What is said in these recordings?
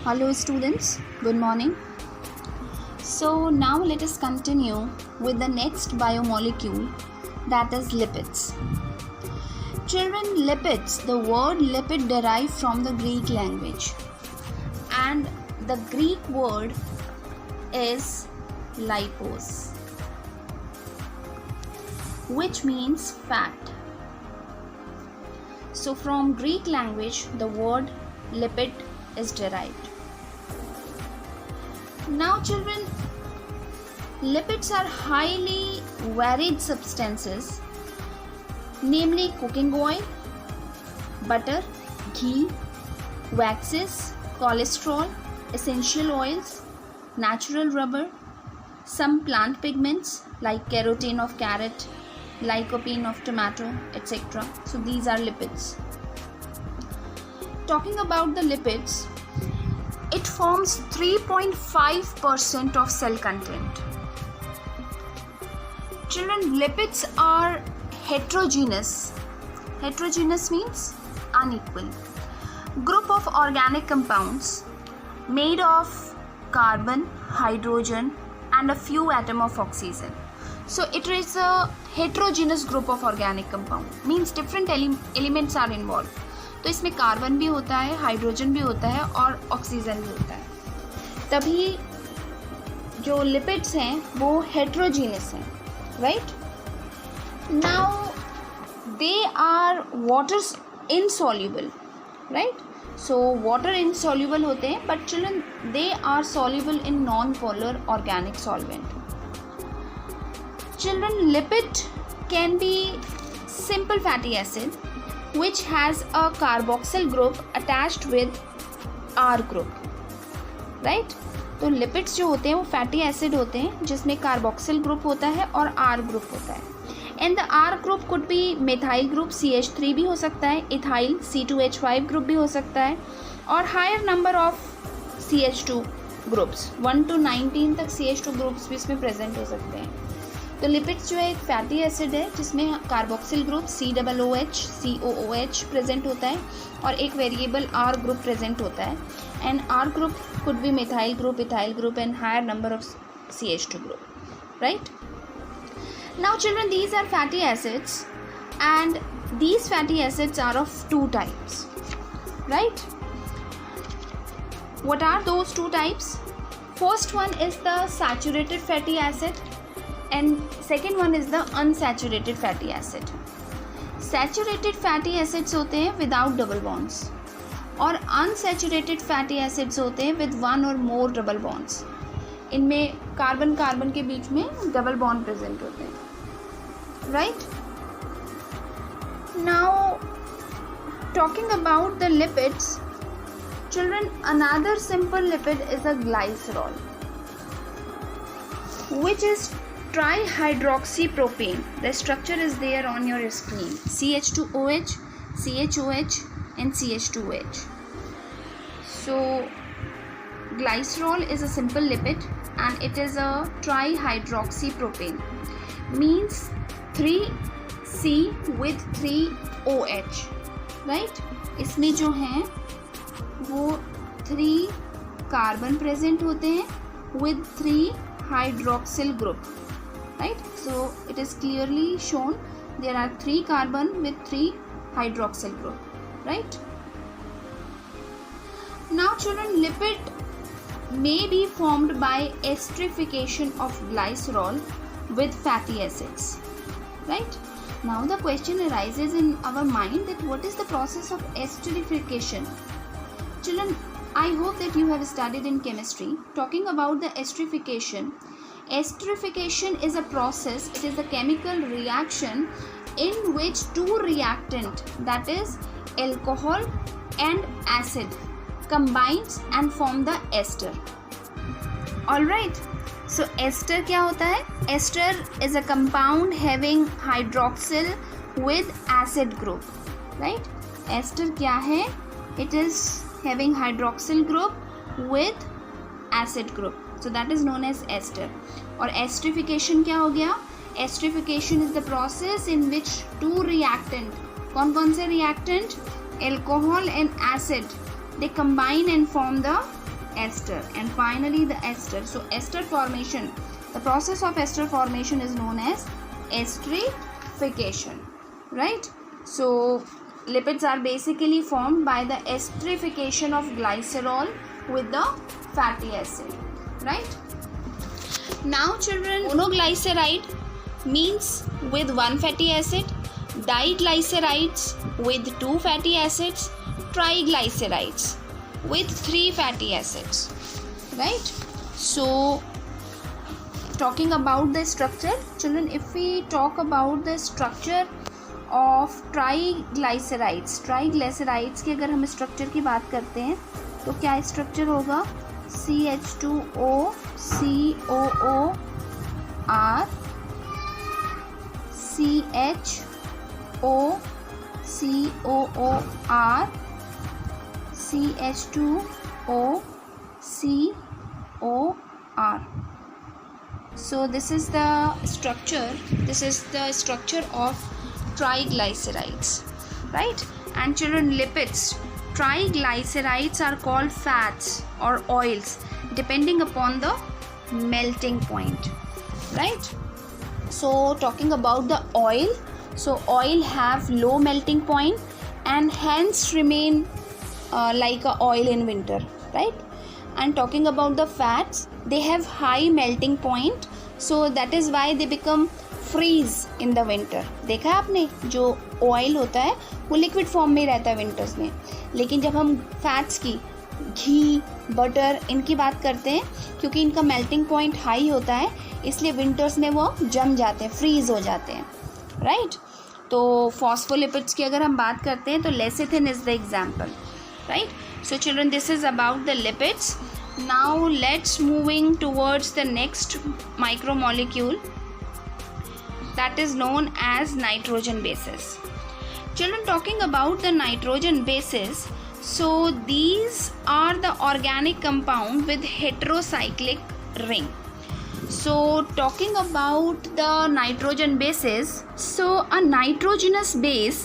Hello students, good morning. So now let us continue with the next biomolecule, that is lipids. Children, lipids, the word lipid derived from the Greek language, and the Greek word is lipos, which means fat. So from Greek language the word lipid is derived. Now children, lipids are highly varied substances, namely cooking oil, butter, ghee, waxes, cholesterol, essential oils, natural rubber, some plant pigments like keratin of carrot, lycopene of tomato, etc. So these are lipids. Talking about the lipids, it forms 3.5% of cell content. Children, lipids are heterogeneous. Heterogeneous means unequal. Group of organic compounds made of carbon, hydrogen and a few atoms of oxygen. So it is a heterogeneous group of organic compound, means different elements are involved. तो इसमें carbon भी होता है, hydrogen भी होता है और oxygen भी होता है, तभी जो लिपिड्स हैं वो हेट्रोजीनियस हैं, right. Now they are water insoluble, right. So water insoluble होते हैं, but children they are soluble in non polar organic solvent. Children, lipid can be simple fatty acid which has a carboxyl group attached with R group, right. तो lipids जो होते हैं वो fatty acid होते हैं जिसमें कार्बोक्सिल ग्रुप होता है और R ग्रुप होता है. And the R group could be methyl group CH3 भी हो सकता है, इथाइल C2H5 ग्रुप भी हो सकता है, और higher number of CH2 groups 1 to 19 तक CH2 ग्रुप्स भी इसमें प्रेजेंट हो सकते हैं. तो लिपिड्स जो है एक फैटी एसिड है जिसमें carboxyl group COOH COOH present होता है और एक वेरिएबल R ग्रुप प्रेजेंट होता है. And R group could be methyl group, ethyl group and higher number of CH2 group, right. Now children, these are fatty acids and these fatty acids are of two types, right. What are those two types? First one is the saturated fatty acid and second one is the unsaturated fatty acid. Saturated fatty acids होते हैं without double bonds और unsaturated fatty acids होते हैं with one or more double bonds. इनमें carbon carbon के बीच में double bond present होते हैं, right. Now talking about the lipids, children, another simple lipid is a glycerol, which is trihydroxypropane. The structure is there on your screen: CH2OH, CHOH and CH2OH. So glycerol is a simple lipid and it is a trihydroxypropane, means 3C with 3OH, right. इसमें जो हैं वो 3 carbon present होते हैं with 3 hydroxyl group, right. So it is clearly shown there are 3 carbon with 3 hydroxyl group, right. Now children, lipid may be formed by esterification of glycerol with fatty acids, right. Now the question arises in our mind that what is the process of esterification? Children, I hope that you have studied in chemistry. Talking about the esterification, esterification is a process, it is a chemical reaction in which two reactant, that is alcohol and acid, combines and form the ester. Alright, so ester क्या होता है? Ester is a compound having hydroxyl with acid group, right. Ester क्या है? It is having hydroxyl group with acid group, so that is known as ester. और esterification क्या हो गया? Esterification is the process in which two reactant, कौन कौन से reactant? Alcohol and acid, they combine and form the ester, and finally the ester. So ester formation, the process of ester formation is known as esterification, right? So lipids are basically formed by the esterification of glycerol with the fatty acid, right? Now children, monoglyceride means with one fatty acid, diglycerides with two fatty acids, triglycerides with three fatty acids, right? So talking about the structure, children, if we talk about the structure of ट्राईग्लाइसराइड्स की अगर हम structure की बात करते हैं तो क्या structure होगा? CH2O COOR CHO COOR CH2O COR. So this is the structure of triglycerides, right? And children, lipids, triglycerides are called fats or oils depending upon the melting point, right? So talking about the oil, so oil have low melting point and hence remain like a oil in winter, right? And talking about the fats, they have high melting point, so that is why they become freeze in the winter. देखा है आपने, जो oil होता है वो liquid form में रहता है विंटर्स में, लेकिन जब हम फैट्स की, घी, बटर, इनकी बात करते हैं, क्योंकि इनका मेल्टिंग पॉइंट हाई होता है इसलिए विंटर्स में वो जम जाते हैं, फ्रीज हो जाते हैं, राइट? तो फॉस्फोलिपिड्स की अगर हम बात करते हैं तो lecithin is the example, right? So children, this is about the lipids. Now let's moving towards the next micromolecule, that is known as nitrogen bases. Children, talking about the nitrogen bases, so these are the organic compound with heterocyclic ring. So talking about the nitrogen bases, so a nitrogenous base,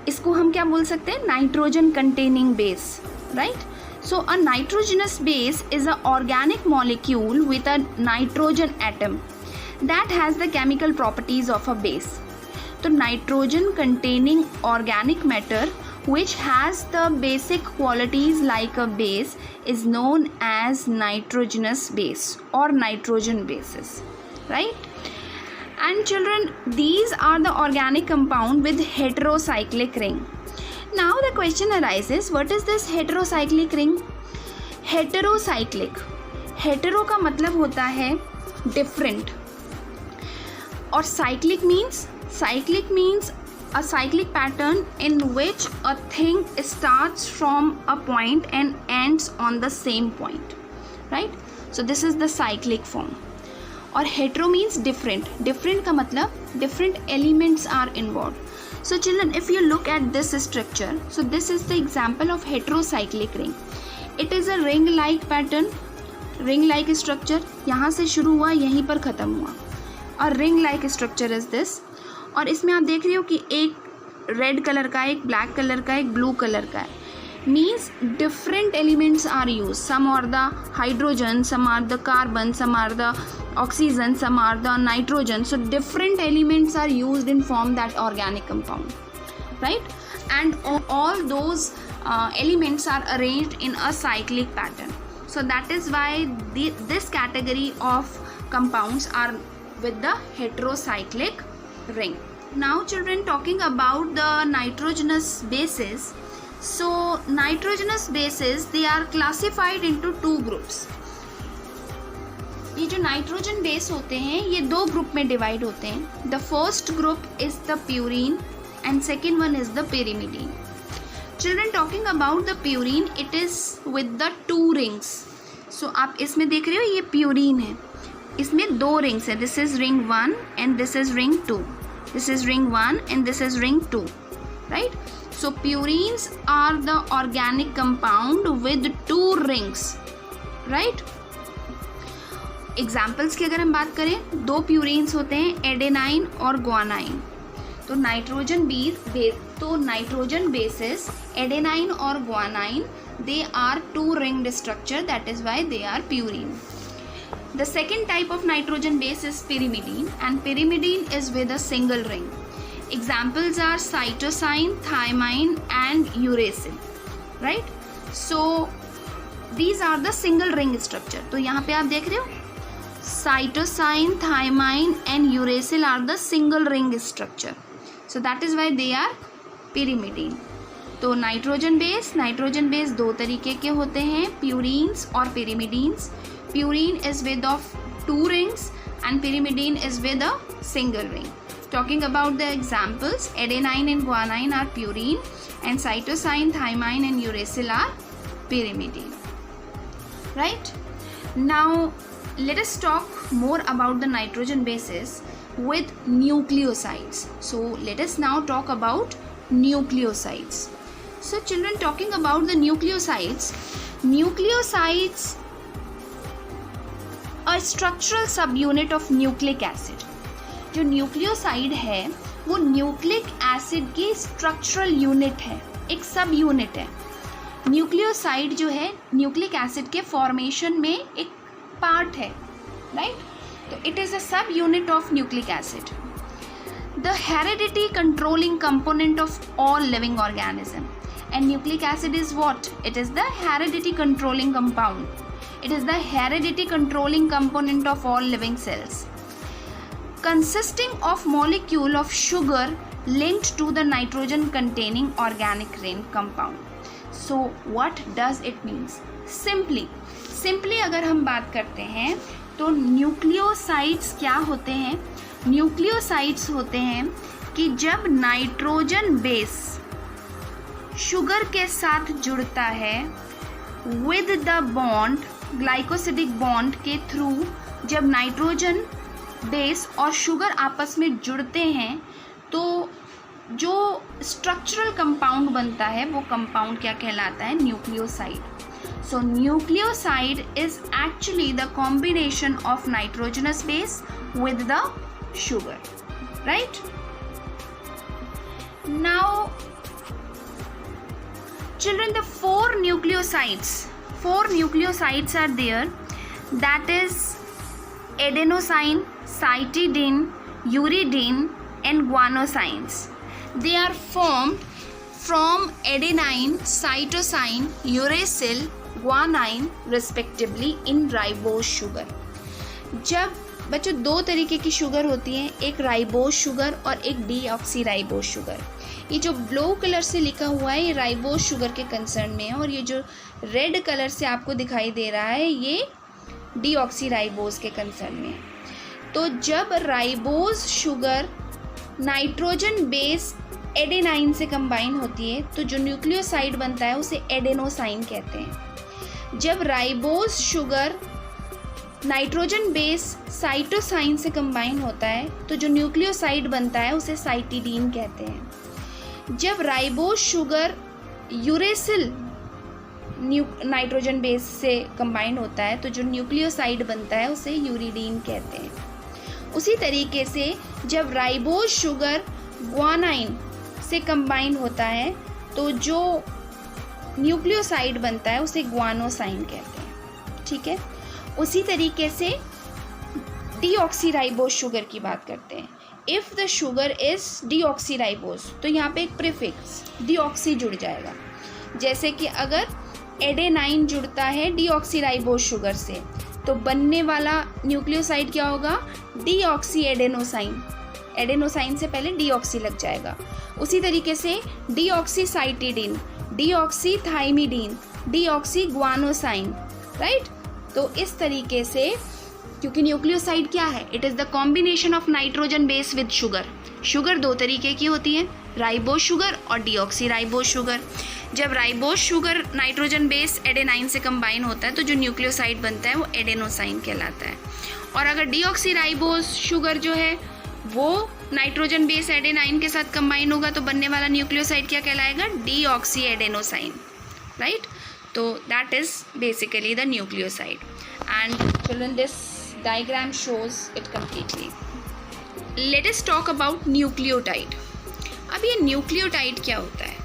इसको हम क्या बोल सकते हैं? Nitrogen containing base, right? So a nitrogenous base is an organic molecule with a nitrogen atom that has the chemical properties of a base. So nitrogen containing organic matter which has the basic qualities like a base is known as nitrogenous base or nitrogen bases, right? And children, these are the organic compound with heterocyclic ring. Now the question arises, what is this heterocyclic ring? Heterocyclic, hetero का मतलब होता है different, और cyclic means a cyclic pattern in which a thing starts from a point and ends on the same point, right? So this is the cyclic form. और hetero means different का मतलब different elements are involved. So children, if you look at this structure, so this is the example of heterocyclic ring. It is a ring like pattern, ring like structure, यहाँ से शुरू हुआ यहीं पर ख़त्म हुआ, और ring like structure is this. और इसमें आप देख रहे हो कि एक रेड कलर का, एक ब्लैक कलर का, एक ब्लू कलर का है. Means different elements are use, some are the hydrogen, some are the carbon, some are the oxygen, some are the nitrogen. So different elements are used in form that organic compound, right? And all those elements are arranged in a cyclic pattern. So that is why this category of compounds are with the heterocyclic ring. Now children, talking about the nitrogenous bases, so nitrogenous bases, they are classified into two groups. ये जो nitrogen base होते हैं ये दो group में divide होते हैं. The first group is the purine and second one is the pyrimidine. Children, talking about the purine, it is with the two rings. So आप इसमें देख रहे हो ये प्यूरिन है, इसमें दो रिंग्स है. This is ring 1 and this is ring 2. This is ring 1 and this is ring 2, right? So purines are the organic compound with two rings, right? Examples की अगर हम बात करें, दो प्यूरिन्स होते हैं, एडेनाइन और ग्वानाइन. तो नाइट्रोजन बेसेस एडेनाइन और guanine, they are two ringed structure, that is why they are purine. The second type of nitrogen base is pyrimidine, and pyrimidine is with a single ring. Examples are cytosine, thymine and uracil, right? So these are the single ring structure. तो यहाँ पे आप देख रहे हो cytosine, thymine and uracil are the single ring structure. So that is why they are pyrimidine. तो nitrogen base दो तरीके के होते हैं, प्यूरीन्स और pyrimidines. Purine is with of two rings and pyrimidine is with a single ring. Talking about the examples, adenine and guanine are purine and cytosine, thymine and uracil are pyrimidine. Right? Now let us talk more about the nitrogen bases with nucleosides. So let us now talk about nucleosides. So children, talking about the nucleosides a structural subunit of nucleic acid. जो nucleoside है वो nucleic acid की structural unit है, एक सब unit है. Nucleoside जो है न्यूक्लिक एसिड के फॉर्मेशन में एक पार्ट है, राइट? तो इट इज़ अ सब unit of nucleic acid. The heredity controlling component of all living organism. And nucleic acid is what? It is the heredity controlling compound. It is the heredity controlling component of all living cells, consisting of molecule of sugar linked to the nitrogen containing organic ring compound. So what does it means? Simply अगर हम बात करते हैं तो nucleosides क्या होते हैं? Nucleosides होते हैं कि जब नाइट्रोजन बेस शुगर के साथ जुड़ता है with the bond, glycosidic bond के थ्रू जब नाइट्रोजन बेस और शुगर आपस में जुड़ते हैं तो जो स्ट्रक्चरल कंपाउंड बनता है वो कंपाउंड क्या कहलाता है? Nucleoside. So nucleoside is actually the combination of nitrogenous base with the sugar, right? Now children, the four nucleosides are there, that is adenosine, cytidine, uridine and guanosines. They are formed from adenine, cytosine, uracil, guanine respectively in ribose sugar. जब बच्चों दो तरीके की sugar होती है, एक ribose sugar और एक डीऑक्सी राइबोज शुगर. ये जो ब्लू कलर से लिखा हुआ है ये राइबोज शुगर के कंसर्न में है और ये जो रेड कलर से आपको दिखाई दे रहा है ये डीऑक्सी राइबोज के कंसर्न में है. तो जब ribose sugar nitrogen base adenine से कंबाइन होती है तो जो न्यूक्लियोसाइड बनता है उसे एडेनोसाइन कहते हैं. जब ribose sugar nitrogen base cytosine से कंबाइन होता है तो जो न्यूक्लियोसाइड बनता है उसे साइटिडीन कहते हैं. जब ribose sugar uracil nitrogen base से कंबाइन होता है तो जो न्यूक्लियोसाइड बनता है उसे यूरिडीन कहते हैं. उसी तरीके से जब राइबोज शुगर ग्वानाइन से कंबाइन होता है तो जो न्यूक्लियोसाइड बनता है उसे ग्वानोसाइन कहते हैं, ठीक है? उसी तरीके से डीऑक्सीराइबोज शुगर की बात करते हैं. If the sugar is deoxyribose तो यहाँ पे एक प्रीफिक्स डीऑक्सी जुड़ जाएगा. जैसे कि अगर एडेनाइन जुड़ता है डीऑक्सीराइबोज शुगर से तो बनने वाला न्यूक्लियोसाइड क्या होगा? Deoxy adenosine. एडेनोसाइन से पहले डीऑक्सी लग जाएगा. उसी तरीके से डीऑक्सीसाइटिडीन, डीऑक्सीथाइमिडीन, डीऑक्सीग्वानोसाइन, राइट? तो इस तरीके से क्योंकि न्यूक्लियोसाइड क्या है? It is the combination of nitrogen base with sugar. Sugar दो तरीके की होती है, राइबोज शुगर और डीऑक्सी राइबोज शुगर. जब ribose sugar nitrogen base adenine से कंबाइन होता है तो जो न्यूक्लियोसाइड बनता है वो एडेनोसाइन कहलाता है. और अगर डीऑक्सी राइबोज शुगर जो है वो नाइट्रोजन बेस एडेनाइन के साथ कंबाइन होगा तो बनने वाला न्यूक्लियोसाइड क्या कहलाएगा? Deoxy adenosine, right? तो that is basically the nucleoside. And children, this diagram shows it completely. Let us talk about nucleotide. अब ये न्यूक्लियोटाइड क्या होता है?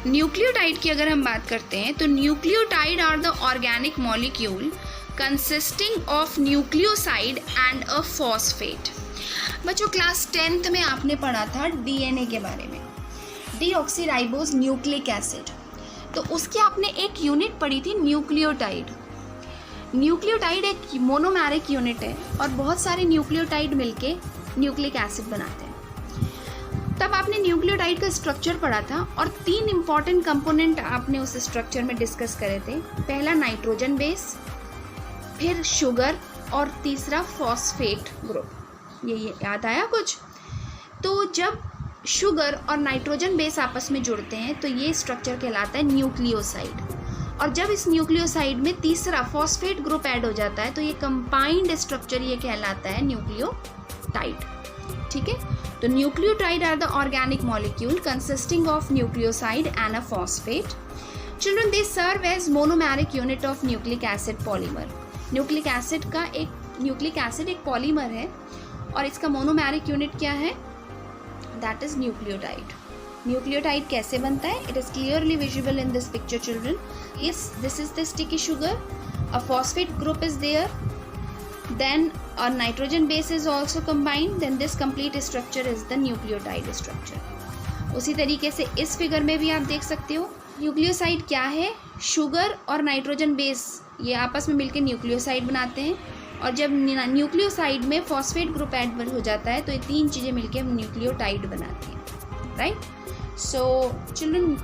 न्यूक्लियोटाइड की अगर हम बात करते हैं तो nucleotide are the organic molecule consisting of nucleoside and a phosphate. बच्चों क्लास 10th में आपने पढ़ा था डीएनए के बारे में, डीऑक्सीराइबोज न्यूक्लिक एसिड, तो उसकी आपने एक यूनिट पढ़ी थी न्यूक्लियोटाइड। न्यूक्लियोटाइड एक मोनोमेरिक यूनिट है और बहुत सारे न्यूक्लियोटाइड मिलके न्यूक्लिक एसिड बनाते हैं। तब आपने न्यूक्लियोटाइड का स्ट्रक्चर पढ़ा था और 3 इंपॉर्टेंट कंपोनेंट आपने उस स्ट्रक्चर में डिस्कस करे थे। पहला नाइट्रोजन बेस, फिर शुगर और तीसरा फॉस्फेट ग्रुप। ये याद आया कुछ? तो जब शुगर और नाइट्रोजन बेस आपस में जुड़ते हैं तो ये स्ट्रक्चर कहलाता है न्यूक्लियोसाइड, और जब इस न्यूक्लियोसाइड में तीसरा फॉस्फेट ग्रुप ऐड हो जाता है तो ये कंबाइंड स्ट्रक्चर ये कहलाता है न्यूक्लियोटाइड। ठीक है, तो nucleotide are the organic molecule consisting of nucleoside and a phosphate. Children they serve as monomeric unit of nucleic acid polymer. Nucleic acid एक पॉलीमर है और इसका मोनोमेरिक यूनिट क्या है? That is nucleotide. न्यूक्लियोटाइड कैसे बनता है? It is clearly visible in this picture children. Yes, this is the sticky sugar, a phosphate group is there, then a nitrogen base is also combined, then this complete structure is the nucleotide structure. उसी तरीके से इस figure में भी आप देख सकते हो न्यूक्लियोसाइड क्या है, शुगर और नाइट्रोजन बेस ये आपस में मिलकर न्यूक्लियोसाइड बनाते हैं, और जब न्यूक्लियोसाइड में फॉस्फेट ग्रुप ऐड हो जाता है तो ये 3 चीज़ें मिलकर न्यूक्लियोटाइड बनाती हैं, right. So children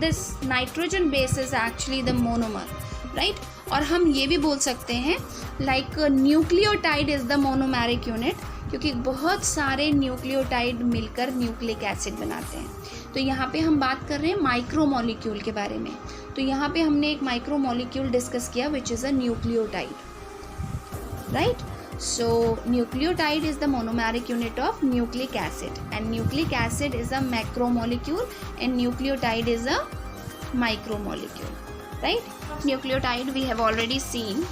this nitrogen base is actually the monomer, right. और हम ये भी बोल सकते हैं like nucleotide is the monomeric unit, क्योंकि बहुत सारे न्यूक्लियोटाइड मिलकर न्यूक्लिक एसिड बनाते हैं। तो यहाँ पे हम बात कर रहे हैं माइक्रोमोलिक्यूल के बारे में। तो यहाँ पे हमने एक माइक्रोमोलिक्यूल डिस्कस किया which is a nucleotide, right. So nucleotide is the monomeric unit of nucleic acid, and nucleic acid is a macromolecule and nucleotide is a micromolecule, right? Nucleotide we have already seen.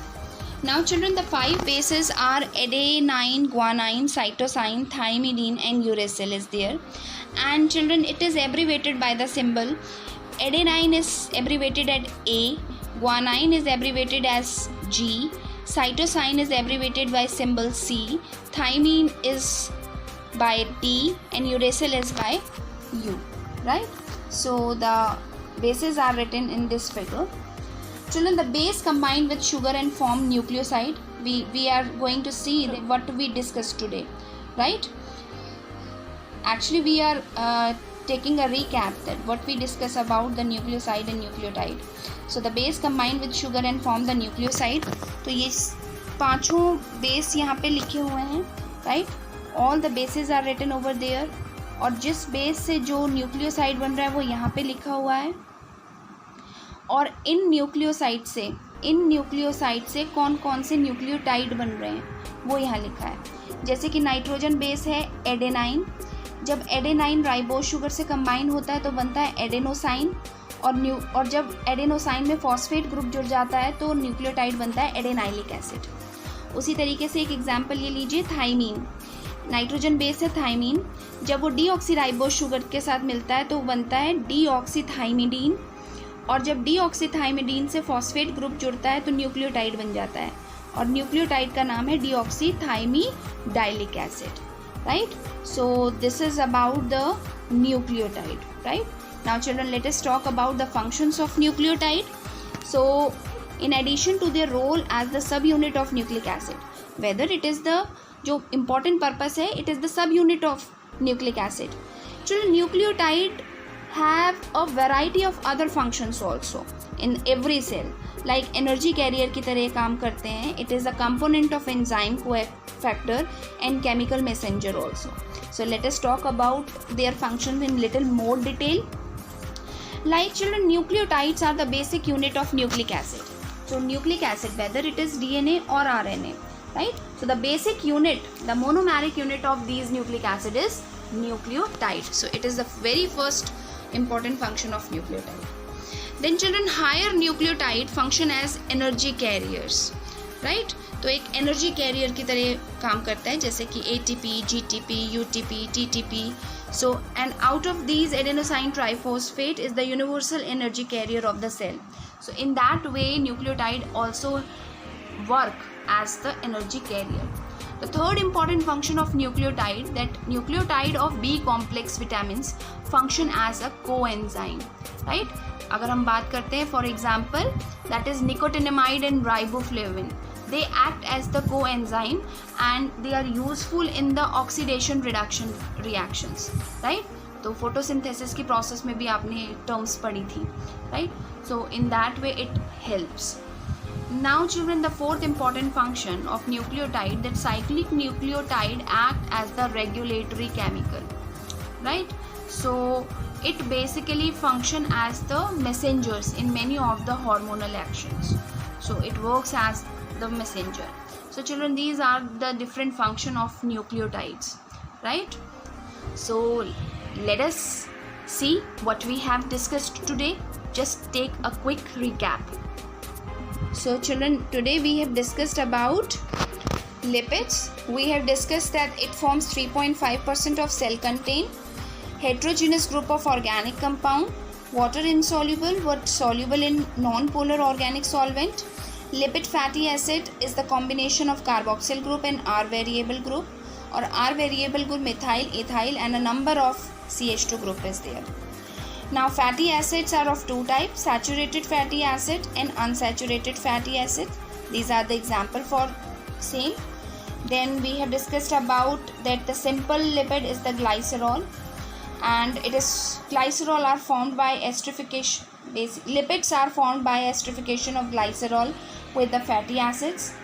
Now children, the 5 bases are adenine, guanine, cytosine, thymidine and uracil is there, and children it is abbreviated by the symbol. Adenine is abbreviated as A, guanine is abbreviated as G, cytosine is abbreviated by symbol C, thymine is by T and uracil is by U, right? So the bases are written in this figure. Children, the base combined with sugar and form nucleoside. We are going to see what we discussed today, right? Actually we are taking a recap that what we discussed about the nucleoside and nucleotide. So the base combined with sugar and form the nucleoside. तो ये 5 base यहाँ पे लिखे हुए हैं, right. All the bases are written over there, और जिस base से जो न्यूक्लियोसाइड बन रहा है वो यहाँ पे लिखा हुआ है, और इन न्यूक्लियोसाइड से कौन कौन से न्यूक्लियोटाइड बन रहे हैं वो यहाँ लिखा है। जैसे कि नाइट्रोजन बेस है एडेनाइन, जब एडेनाइन राइबोज शुगर से कंबाइन होता है तो बनता है एडेनोसाइन, और जब एडेनोसाइन में फॉस्फेट ग्रुप जुड़ जाता है तो न्यूक्लियोटाइड बनता है एडेनाइलिक एसिड। उसी तरीके से एक एग्जांपल ये लीजिए, थाइमीन, नाइट्रोजन बेस है थाइमीन, जब वो डीऑक्सीराइबोज शुगर के साथ मिलता है तो वो बनता है डीऑक्सीथाइमिडीन, और जब डीऑक्सीथाइमिडीन से फॉस्फेट ग्रुप जुड़ता है तो न्यूक्लियोटाइड बन जाता है, और न्यूक्लियोटाइड का नाम है deoxythymidylic acid, right. So this is about the nucleotide, right. Now children, let us talk about the functions of nucleotide. So in addition to their role as the subunit of nucleic acid, whether it is the जो important purpose है, it is the subunit of nucleic acid. Children, nucleotide have a variety of other functions also in every cell, like energy carrier की तरह काम करते हैं. It is a component of enzyme cofactor and chemical messenger also. So let us talk about their functions in little more detail. Like children, nucleotides are the basic unit of nucleic acid. So nucleic acid, whether it is DNA or RNA, right? So the basic unit, the monomeric unit of these nucleic acid is nucleotide. So it is the very first important function of nucleotide. Then children, higher nucleotide function as energy carriers, right तो एक energy career की तरह काम करता है, जैसे कि ATP, GTP, UTP, TTP. So and out of these, adenosine triphosphate is the universal energy carrier of the cell. So in that way nucleotide also work as the energy carrier. The third important function of nucleotide, that nucleotide of B complex vitamins function as a coenzyme, right? अगर हम बात करते हैं, for example, that is nicotinamide and riboflavin, they act as the coenzyme and they are useful in the oxidation reduction reactions, right? तो photosynthesis की process में भी आपने terms पढ़ी थी, right? So in that way it helps. Now children, the fourth important function of nucleotide, that cyclic nucleotide act as the regulatory chemical, right? So it basically function as the messengers in many of the hormonal actions. So it works as the messenger. So children, these are the different function of nucleotides, right? So let us see what we have discussed today. Just take a quick recap. So children, today we have discussed about lipids. We have discussed that it forms 3.5% of cell content, heterogeneous group of organic compound, water insoluble but soluble in non-polar organic solvent. Lipid fatty acid is the combination of carboxyl group and R variable group, or R variable group methyl, ethyl, and a number of CH2 group is there. Now fatty acids are of two types, saturated fatty acid and unsaturated fatty acid. These are the example for same. Then we have discussed about that the simple lipid is the glycerol, and it is glycerol are formed by esterification. Lipids are formed by esterification of glycerol with the fatty acids.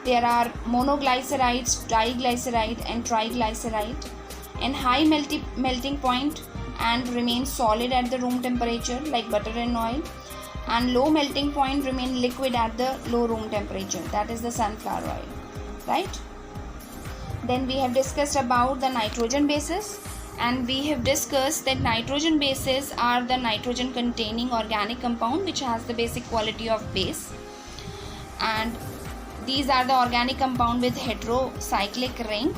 There are monoglycerides, diglyceride and triglyceride, and high melting point and remain solid at the room temperature like butter and oil, and low melting point remain liquid at the low room temperature, that is the sunflower oil, right? Then we have discussed about the nitrogen bases, and we have discussed that nitrogen bases are the nitrogen containing organic compound which has the basic quality of base, and these are the organic compound with heterocyclic ring.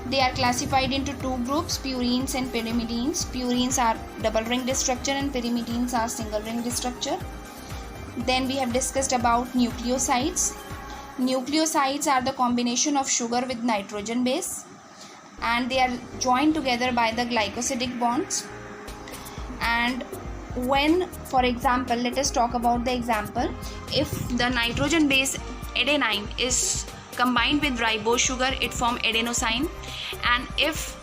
They are classified into two groups, purines and pyrimidines. Purines are double ringed structure and pyrimidines are single ringed structure. Then we have discussed about nucleosides. Nucleosides are the combination of sugar with nitrogen base, and they are joined together by the glycosidic bonds. And when, for example, let us talk about the example, if the nitrogen base adenine is combined with ribose sugar, it form adenosine, and if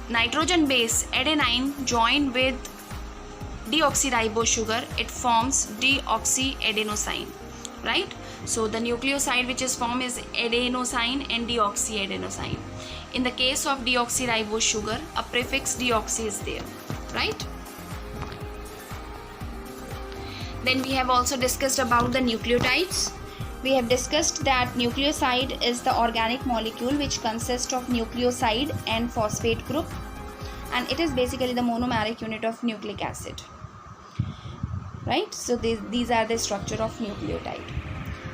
nitrogen base adenine joined with deoxyribose sugar, it forms deoxyadenosine, right? So the nucleoside which is formed is adenosine and deoxyadenosine. In the case of deoxyribose sugar, a prefix deoxy is there, right? Then we have also discussed about the nucleotides. We have discussed that nucleoside is the organic molecule which consists of nucleoside and phosphate group, and it is basically the monomeric unit of nucleic acid, right? So these are the structure of nucleotide.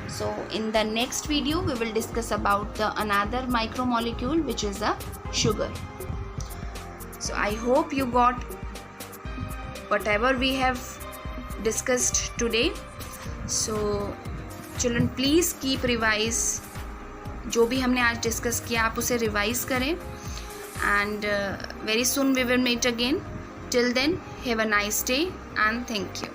So in the next video we will discuss about the another micromolecule which is a sugar. So I hope you got whatever we have discussed today. So children please keep revise, जो भी हमने आज discuss किया आप उसे revise करें, and very soon we will meet again. Till then have a nice day and thank you.